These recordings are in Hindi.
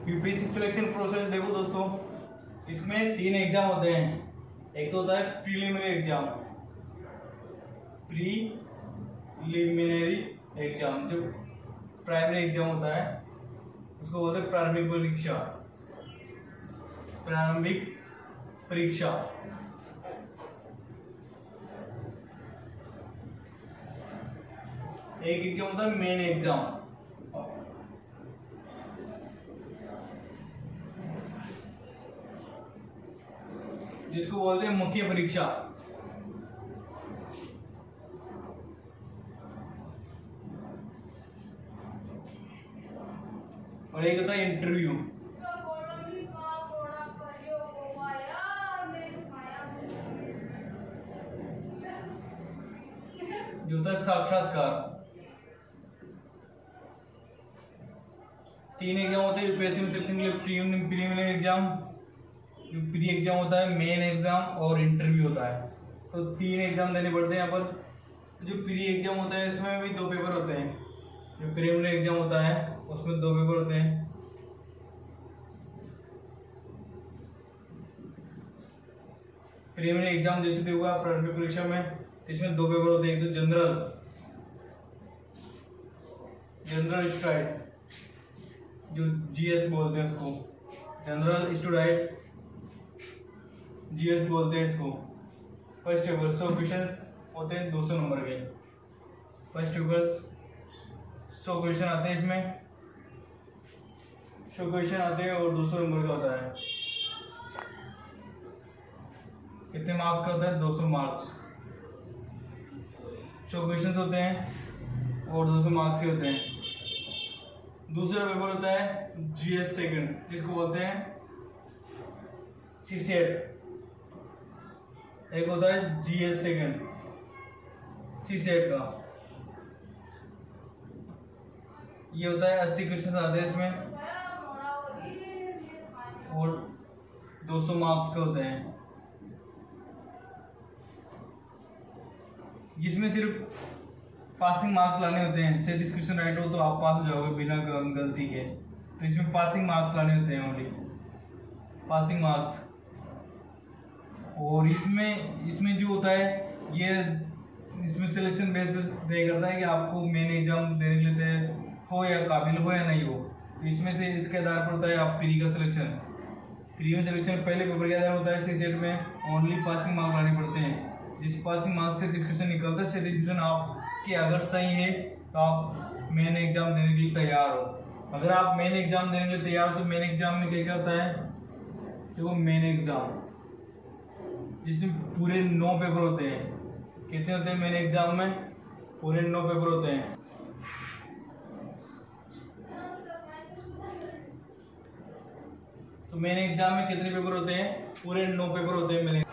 यूपीएससी सिलेक्शन प्रोसेस देखो दोस्तों, इसमें 3 एग्जाम होते हैं। एक तो होता है प्रीलिमिनरी एग्जाम, प्रीलिमिनरी एग्जाम जो प्राइमरी एग्जाम होता है उसको बोलते हैं प्रारंभिक परीक्षा। प्रारंभिक परीक्षा एक एग्जाम होता है मेन एग्जाम, जिसको बोलते हैं मुख्य परीक्षा। और एक होता है इंटरव्यू। जो होता है साक्षात्कार। 3 एग्जाम होते हैं यूपीएससी में सिलेक्शन के लिए। प्रीलिमिनरी एग्जाम, प्री एग्जाम होता है, मेन एग्जाम और इंटरव्यू होता है। तो 3 एग्जाम देने पड़ते हैं यहाँ पर। जो प्री एग्जाम होता है इसमें भी 2 पेपर होते हैं। जो प्रीलिमिनरी एग्जाम होता है उसमें 2 पेपर होते हैं। प्रीलिमिनरी एग्जाम जैसे देखो आप प्रारंभिक परीक्षा में, तो इसमें 2 पेपर होते हैं। एक तो जनरल स्टूडेंट जो जीएस बोलते हैं उसको, जनरल स्टूडेंट जीएस बोलते हैं इसको। फर्स्ट पेपर 100 क्वेश्चन होते हैं 200 नंबर के। फर्स्ट पेपर 100 क्वेश्चन आते हैं, इसमें 100 क्वेश्चन आते हैं और 200 नंबर का होता है। कितने मार्क्स का होता है? 200 मार्क्स। 100 क्वेश्चन होते हैं और 200 मार्क्स के होते हैं। दूसरा पेपर होता है जीएस सेकंड, जिसको बोलते हैं सीसेट। एक होता है जीएस सेकंड सीसेट का, ये होता है 80 क्वेश्चन आते हैं इसमें और 200 मार्क्स के होते हैं। इसमें सिर्फ पासिंग मार्क्स लाने होते हैं। 37 क्वेश्चन राइट हो तो आप पास हो जाओगे बिना गलती के। तो इसमें पासिंग मार्क्स लाने होते हैं, ओनली पासिंग मार्क्स। और इसमें जो होता है ये इसमें सिलेक्शन बेस पे तय करता है कि आपको मेन एग्जाम देने के लिए हो या काबिल हो या नहीं हो। तो इसमें से इसके आधार पर होता है आप प्री का सिलेक्शन। प्री में सिलेक्शन पहले पेपर के आधार होता है। सीसेट में ओनली पासिंग मार्क्स लाने पड़ते हैं। जिस पासिंग मार्क्स से 30 क्वेश्चन निकलता है, 37 क्वेश्चन आपके अगर सही है तो आप मेन एग्जाम देने के लिए तैयार हो। अगर आप मेन एग्जाम देने के लिए तैयार हो तो मेन एग्जाम में क्या क्या होता है? देखो मेन एग्जाम जिसमें पूरे 9 पेपर होते हैं। कितने होते हैं मेन एग्जाम में? पूरे 9 पेपर होते हैं। तो मेन एग्जाम में कितने पेपर होते हैं? पूरे 9 पेपर होते हैं।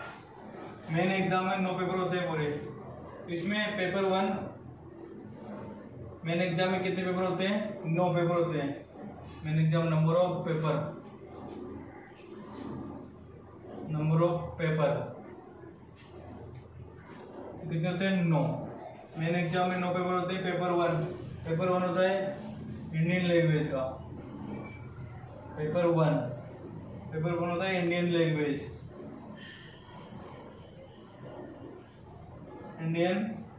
मेन एग्जाम में 9 पेपर होते हैं पूरे। इसमें पेपर 1 मेन एग्जाम में कितने पेपर होते हैं? 9 पेपर होते हैं। Main exam number of paper कितने होते हैं? 9। मेन एग्जाम में 9 पेपर होते हैं। पेपर 1 होता है इंडियन लैंग्वेज का। पेपर 1 होता है इंडियन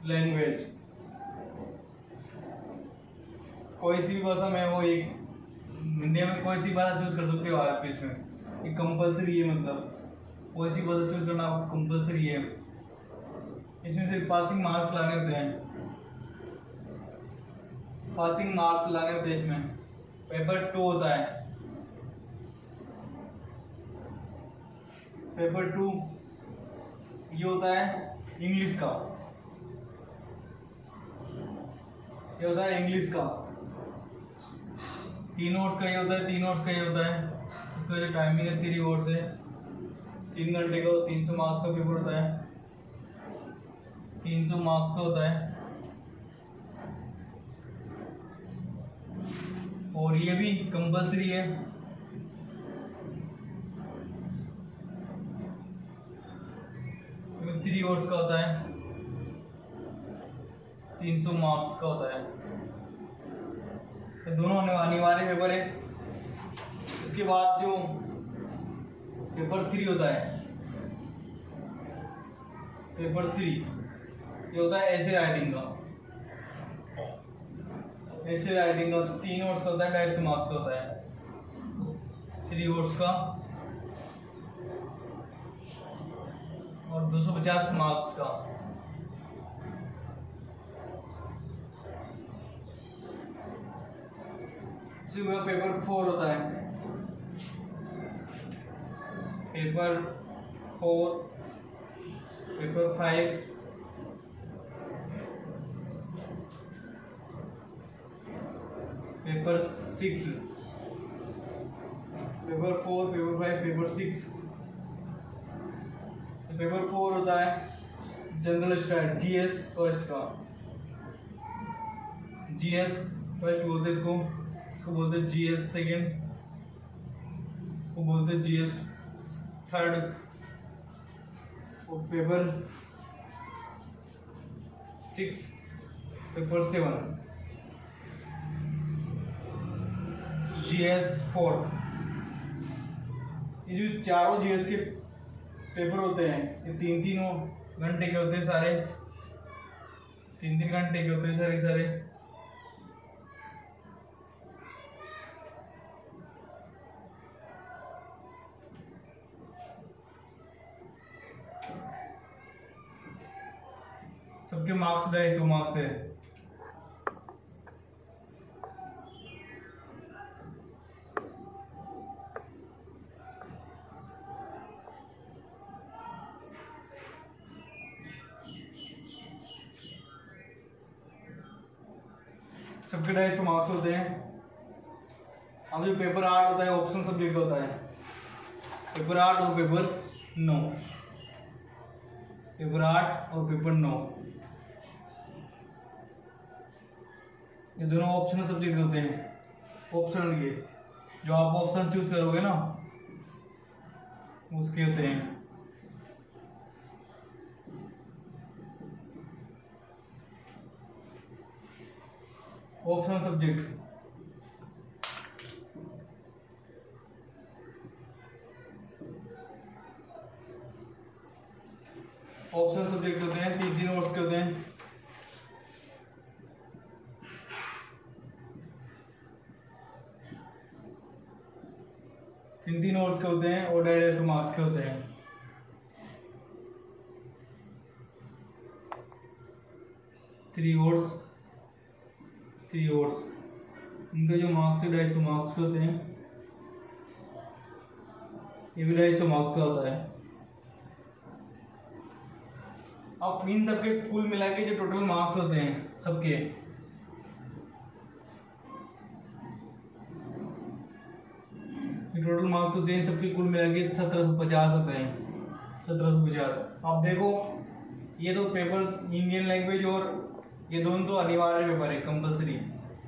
लैंग्वेज। कोई सी भी भाषा में हो, एक इंडिया में कोई सी भाषा चूज कर सकते हो आप। इसमें ये कंपलसरी है, मतलब कोई सी भाषा चूज करना कंपलसरी है। इसमें सिर्फ पासिंग मार्क्स लाने होते हैं। इसमें पेपर 2 होता है। पेपर 2 ये होता है इंग्लिश का। ये होता है इंग्लिश का। 3 नोट्स का ये होता है। इसका जो टाइमिंग है 3 आवर्स है। 3 घंटे का 300 मार्क्स का पेपर होता है। 300 मार्क्स का होता है। और ये भी कंपलसरी है। इसमें 3 आवर्स का होता है। 300 मार्क्स का होता है। तो दोनों अनिवार्य पेपर है। इसके बाद जो पेपर 3 होता है, पेपर 3 ये होता है ऐसे राइटिंग का। ऐसे राइटिंग का 3 वर्ड्स का होता है, 250 मार्क्स का होता है। 3 वर्ड्स का और 250 मार्क्स का। पेपर 4 होता है, paper 4, paper 5, paper 6, paper 4, paper 5, paper 6। Paper 4 होता है जनरल स्टडी, जीएस फर्स्ट का। जीएस फर्स्ट बोलते हैं इसको बोलते हैं जीएस सेकेंड, इसको बोलते हैं जीएस थर्ड। और पेपर 6, पेपर 7 जीएस 4। ये जो चारों जीएस के पेपर होते हैं ये 3-3 घंटे के होते हैं सारे, 3-3 घंटे के होते हैं सारे सारे। सबके मार्क्स 250 मार्क्स है। सबके 250 मार्क्स होते हैं। अब जो पेपर 8 होता है ऑप्शनल सब्जेक्ट होता है, पेपर 8 और पेपर 9, पेपर 8 और पेपर 9 ये दोनों ऑप्शनल सब्जेक्ट होते हैं। ऑप्शनल के जो आप ऑप्शन चूज करोगे ना उसके होते हैं। ऑप्शनल सब्जेक्ट होते हैं 3 नोट्स के होते हैं। तीन नोट्स के होते हैं और 150 मार्क्स के होते हैं। थ्री वर्ड्स इनके जो मार्क्स है 250 मार्क्स के होते हैं। ये भी 250 मार्क्स का होता है। अब इन सबके कुल मिला के जो टोटल मार्क्स होते हैं सबके, टोटल मार्क्स होते हैं सबके कुल मिला के 1750 होते हैं। 1750। आप देखो ये तो पेपर इंडियन लैंग्वेज और ये दोनों तो अनिवार्य पेपर है, कंपलसरी।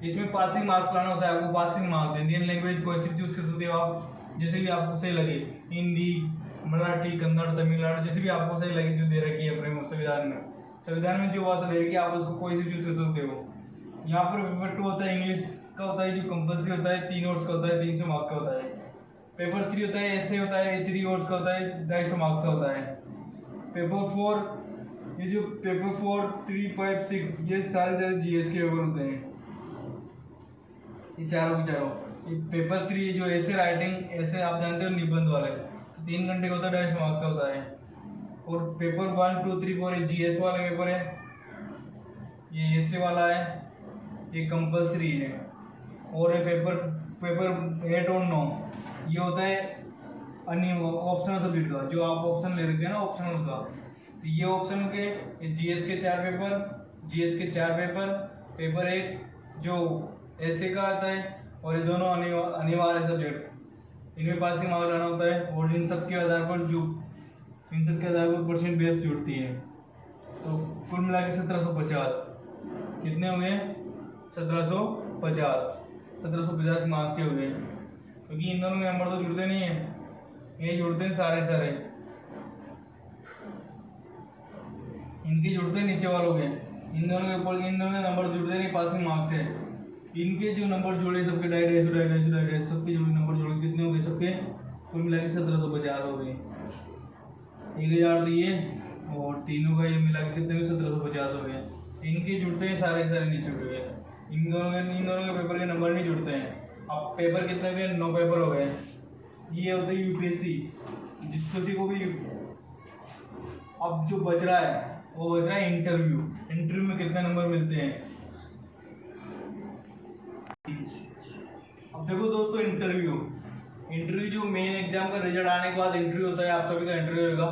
इसमें पासिंग मार्क्स लाना होता है आपको। पासिंग मार्क्स इंडियन लैंग्वेज कोई सी चूज कर सकते हो आप, जैसे भी आपको सही लगे, हिंदी, मराठी, कन्नड़, तमिलनाडु, जैसे भी आपको सही लगे जो दे रखी है अपने संविधान में जो भाषा दे रखी है आप उसको कोई सी चूज कर सकते हो। यहाँ पर पेपर 2 होता है इंग्लिश का होता है जो कंपलसरी होता है, 3 नोट्स का होता है, 300 मार्क्स का होता है। पेपर 3 होता है ऐसे होता है, 3 नोट्स का होता है, 250 मार्क्स का होता है। पेपर 4 ये जो पेपर 4, 3, 5, 6 ये सारे जीएस के पेपर होते हैं। ये चारों के चारों। ये पेपर 3 जो ऐसे राइटिंग, ऐसे आप जानते हो निबंध वाले, 3 घंटे का होता है, 250 मार्क्स का होता है। और पेपर 1, 2, 3, 4 ये जीएस वाला पेपर है, ये ऐसे वाला है, ये कंपलसरी है। और ये पेपर 8 और 9 ये होता है ऑप्शनल सब्जेक्ट का, जो आप ऑप्शन ले रखे हैं ना ऑप्शनल का। तो ये ऑप्शन के जीएस के 4 पेपर, पेपर 1 जो ऐसे का आता है, और ये दोनों अनिवार्य सब्जेक्ट, इनमें पासिंग मार्क्स लाना होता है। और इन सब के आधार पर परसेंट बेस जुड़ती है। तो कुल मिला के 1750 कितने हुए? 1750 मार्क्स के हुए। क्योंकि इन दोनों नंबर तो जुड़ते नहीं है, ये जुड़ते हैं सारे इनके जुड़ते हैं नीचे वालों के। इन दोनों के नंबर जुड़ते नहीं, पासिंग मार्क्स है। इनके जो नंबर जुड़े सबके 250 सबके जो नंबर जुड़े कितने हो गए? सबके कुल मिला के 1750 हो गए। 1000 दिए और तीनों का ये मिला के कितने हुए 1750 हो गए। इनके जुड़ते हैं सारे के सारे नहीं जुड़े हुए, इन दोनों के पेपर के नंबर नहीं जुड़ते हैं। अब पेपर कितने हुए, 9 पेपर हो गए। ये होता है यूपीएससी, जिस किसी को भी। अब जो बच रहा है वो बच रहा है इंटरव्यू। इंटरव्यू में कितने नंबर मिलते हैं। अब देखो दोस्तों, इंटरव्यू जो मेन एग्जाम का रिजल्ट आने के बाद इंटरव्यू होता है, आप सभी का इंटरव्यू होगा।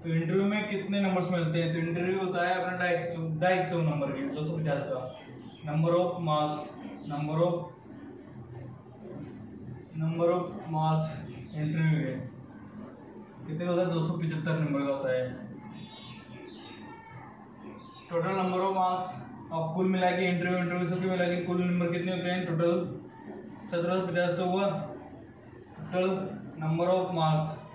तो इंटरव्यू में कितने नंबर्स मिलते हैं, तो इंटरव्यू होता है अपना 250 नंबर के, 250 का number of marks. Number of marks interview है कितने होता है, 275 नंबर का होता है टोटल नंबर ऑफ मार्क्स। अब कुल मिला के इंटरव्यू सबके मिला के कुल नंबर कितने होते हैं, टोटल 1750 तो हुआ टोटल नंबर ऑफ मार्क्स।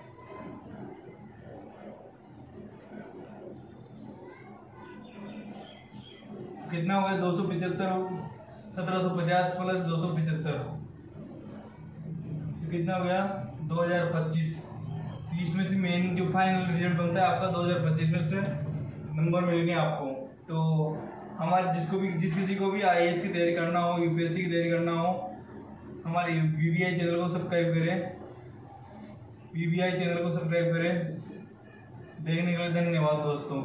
कितना हो गया, 275। 1750 प्लस 275 कितना हो गया, 2025। तो इसमें से मेन जो फाइनल रिजल्ट बनता है आपका 2025 में से नंबर मिलेंगे आपको। तो हमारे जिस किसी को भी आईएएस की तैयारी करना हो, यूपीएससी की तैयारी करना हो, हमारे वीवीआई चैनल को सब्सक्राइब करें। देखने के लिए धन्यवाद दोस्तों।